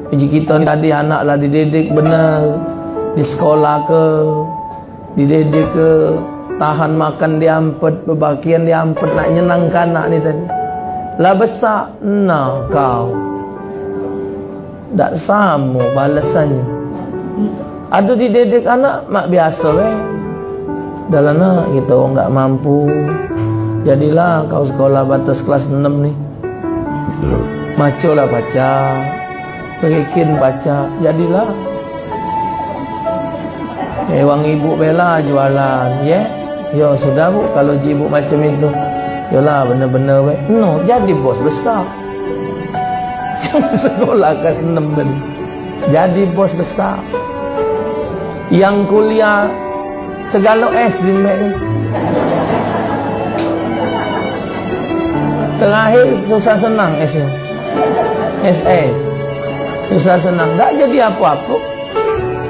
Uji kita ni tadi anak lah dididik benar, di sekolah ke, dididik ke, tahan makan diampet, berbakian diampet, nak nyenangkan anak ni tadi. Lah besar, nah kau tak sama balasannya. Ada dididik anak mak biasa dalam nak kita orang tak mampu. Jadilah kau sekolah batas kelas 6 ni, macolah baca, bikin baca, jadilah. Wang ibu bela jualan, ya. Yo sudah bu, kalau ibu macam itu, yolah benar-benar no, jadi bos besar. Sekolah kelas 6 tadi, jadi bos besar. Yang kuliah segala S di Mek. Terakhir susah senang S-nya. SS. Susah senang, tak jadi apa-apa.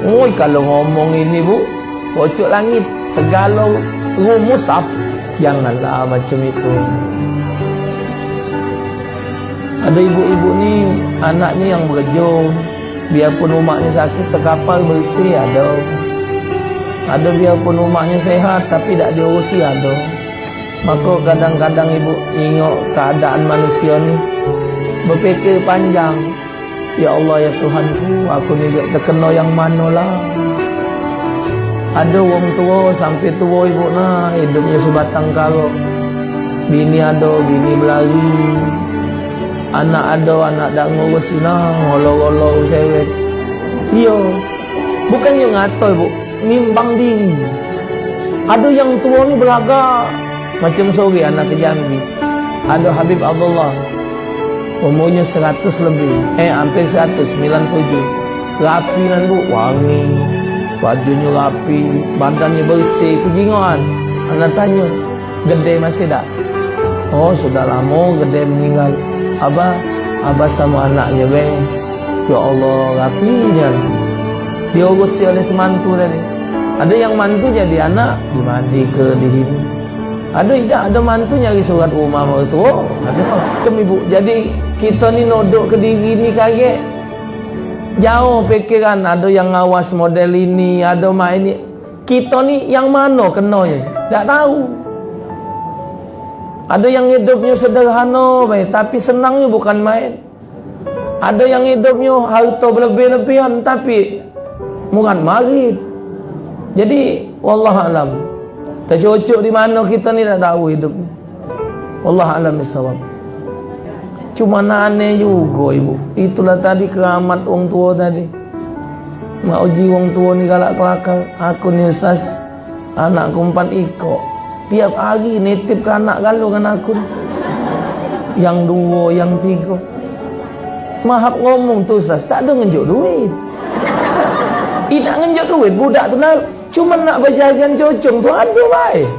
Oi, kalau ngomong ini bu, pojok langit, segala rumus apa? Janganlah macam itu. Ada ibu-ibu ni, anaknya yang berjong, biarpun umaknya sakit, terkapal bersih ada. Ada biarpun umaknya sehat, tapi tak diurusi ada. Maka kadang-kadang ibu ingat keadaan manusia ni, berfikir panjang. Ya Allah ya Tuhanku, aku ni terkena yang manalah. Ada orang tua sampai tua ibu nak hidupnya sebatang kara. Bini ada, bini berlari. Anak ada, anak tak ngurus nak, ngolor-ngolor sewet. Iya, bukannya ngatai bu, nimbang diri. Ada yang tua ni beragak. Macam sore anak ke Jambi, ada Habib Abdullah, umurnya 100 lebih, hampir 197. Rapi nan bu, wangi, bajunya rapi, badannya bersih, kejingan. Anak tanya, gede masih tak? Oh sudah lama gede meninggal. Abah sama anaknya ya Allah rapinya. Diurusi oleh semantu tadi. Ada yang mantu jadi anak, dimandi ke dihidup. Ada tidak, ada mantu nyari surat rumah mertua. Ada ibu. Jadi kita ni nodok ke diri ni kaget. Jauh pikiran, ada yang ngawas model ini, ada main ini. Kita ni yang mana kenanya? Tak tahu. Ada yang hidupnya sederhana, tapi senangnya bukan main. Ada yang hidupnya harta berlebih-lebihan, tapi murad marid. Jadi wallahualam. Tercocok di mana kita ni tak tahu hidup ni. Wallahualam bisawab. Cuma aneh juga ibu. Itulah tadi keramat orang tua tadi. Mak uji orang tua ni galak kelakar. Aku ni Ustaz, anakku 4 ekor. Tiap hari nitip ke anak galau kan aku. Yang 2, yang 3. Mahap ngomong tu Ustaz, tak ada ngenjuk duit. Tidak ngenjuk duit, budak tu nak cuma nak berjalan cocong tu ada baik.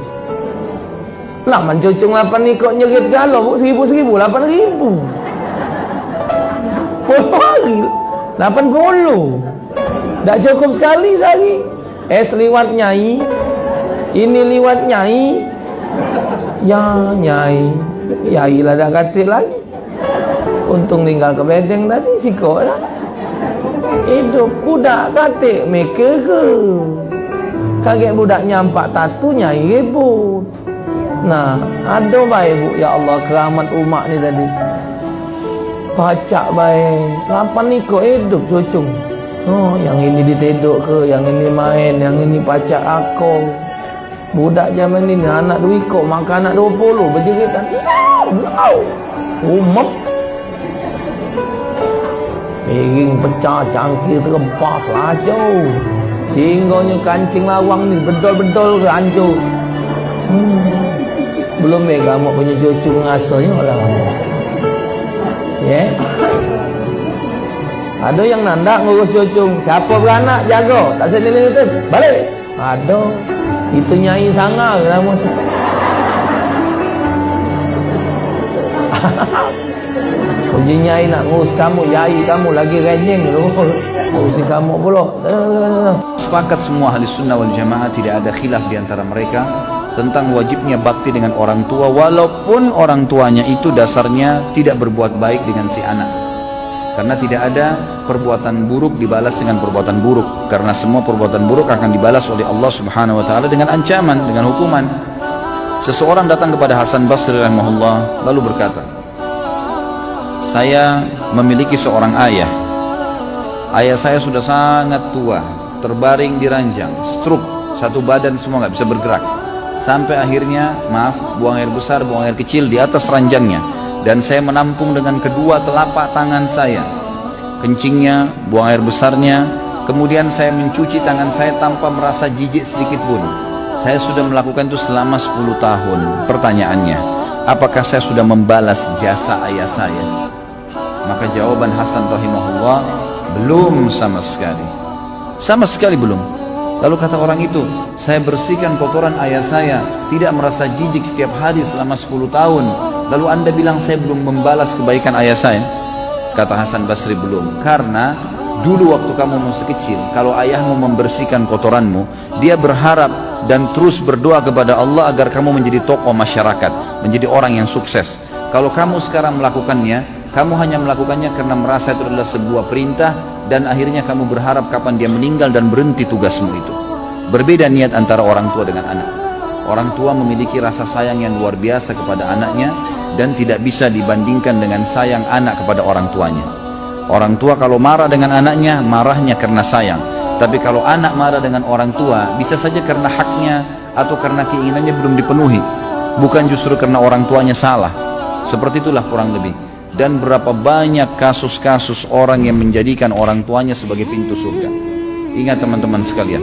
Laman cocong 8 ekor nyerit galau 1,000, 8,000. Hari 80. Tak cukup sekali sehari. Liwat nyai. Ini liwat nyai. Ya nyai. Yai lah dah katil lagi. Untung tinggal ke bedeng tadi sikok lah. Hidup budak katil mereka ke. Kaget budak nyampak tatu nyai ribut. Nah, ada baik bu, ya Allah keramat umat ni tadi. Pacak baik, 8 ekor hidup cocong. Oh, yang ini diteduk ke, yang ini main, yang ini pacak akong. Budak zaman ini anak 2 ekor, makan anak 20, berjeritan. Umat. Piring pecah, cangkir terempas lacau. Singgahnya kancing lawang ni bedol-bedol ke hancur. Belum kamu punya cucu ngasuhnya lah. Ya. Ada yang nandak ngurus cucu. Siapa beranak jaga, tak senilai itu. Balik. Ada. Itu nyai sangar nama. Uji nyai nak ngurus kamu, yai kamu lagi renyeng tu. Ngurusin kamu pula. Sepakat semua ahli sunnah wal jamaah, tidak ada khilaf di antara mereka tentang wajibnya bakti dengan orang tua, walaupun orang tuanya itu dasarnya tidak berbuat baik dengan si anak. Karena tidak ada perbuatan buruk dibalas dengan perbuatan buruk, karena semua perbuatan buruk akan dibalas oleh Allah Subhanahu wa taala dengan ancaman, dengan hukuman. Seseorang datang kepada Hasan Basri rahimahullah lalu berkata, "Saya memiliki seorang ayah. Ayah saya sudah sangat tua, terbaring di ranjang, stroke, satu badan semua nggak bisa bergerak. Sampai akhirnya, buang air besar, buang air kecil di atas ranjangnya. Dan saya menampung dengan kedua telapak tangan saya, kencingnya, buang air besarnya. Kemudian saya mencuci tangan saya tanpa merasa jijik sedikit pun. Saya sudah melakukan itu selama 10 tahun. Pertanyaannya, apakah saya sudah membalas jasa ayah saya?" Maka jawaban Hasan rahimahullah, belum sama sekali. Sama sekali belum. Lalu kata orang itu, "Saya bersihkan kotoran ayah saya, tidak merasa jijik setiap hari selama 10 tahun. Lalu Anda bilang saya belum membalas kebaikan ayah saya?" Kata Hasan Basri, belum. Karena dulu waktu kamu masih kecil, kalau ayahmu membersihkan kotoranmu, dia berharap dan terus berdoa kepada Allah agar kamu menjadi tokoh masyarakat, menjadi orang yang sukses. Kalau kamu sekarang melakukannya, kamu hanya melakukannya karena merasa itu adalah sebuah perintah, dan akhirnya kamu berharap kapan dia meninggal dan berhenti tugasmu itu. Berbeda niat antara orang tua dengan anak. Orang tua memiliki rasa sayang yang luar biasa kepada anaknya dan tidak bisa dibandingkan dengan sayang anak kepada orang tuanya. Orang tua kalau marah dengan anaknya, marahnya karena sayang. Tapi kalau anak marah dengan orang tua, bisa saja karena haknya atau karena keinginannya belum dipenuhi, bukan justru karena orang tuanya salah. Seperti itulah kurang lebih. Dan berapa banyak kasus-kasus orang yang menjadikan orang tuanya sebagai pintu surga. Ingat teman-teman sekalian,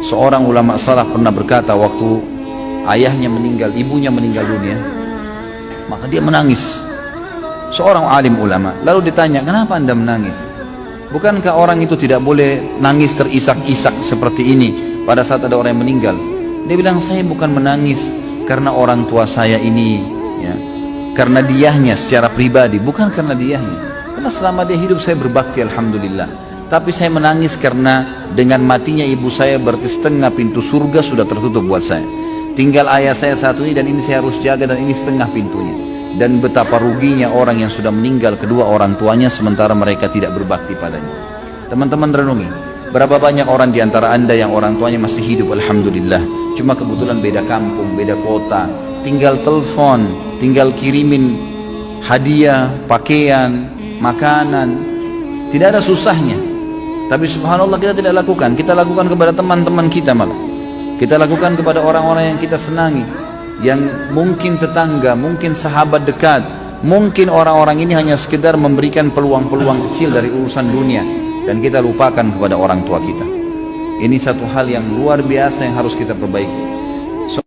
seorang ulama salaf pernah berkata waktu ayahnya meninggal, ibunya meninggal dunia, maka dia menangis. Seorang alim ulama lalu ditanya, "Kenapa Anda menangis? Bukankah orang itu tidak boleh nangis terisak-isak seperti ini pada saat ada orang yang meninggal?" Dia bilang, "Saya bukan menangis karena orang tua saya ini, ya, karena diahnya secara pribadi, bukan karena diahnya. Karena selama dia hidup saya berbakti alhamdulillah. Tapi saya menangis karena dengan matinya ibu saya berarti setengah pintu surga sudah tertutup buat saya. Tinggal ayah saya satu ini dan ini saya harus jaga dan ini setengah pintunya. Dan betapa ruginya orang yang sudah meninggal kedua orang tuanya sementara mereka tidak berbakti padanya." Teman-teman renungi, berapa banyak orang di antara Anda yang orang tuanya masih hidup alhamdulillah, cuma kebetulan beda kampung, beda kota, tinggal telepon, tinggal kirimin hadiah, pakaian, makanan, tidak ada susahnya. Tapi subhanallah kita tidak lakukan. Kita lakukan kepada teman-teman kita malah. Kita lakukan kepada orang-orang yang kita senangi, yang mungkin tetangga, mungkin sahabat dekat, mungkin orang-orang ini hanya sekedar memberikan peluang-peluang kecil dari urusan dunia, dan kita lupakan kepada orang tua kita. Ini satu hal yang luar biasa yang harus kita perbaiki.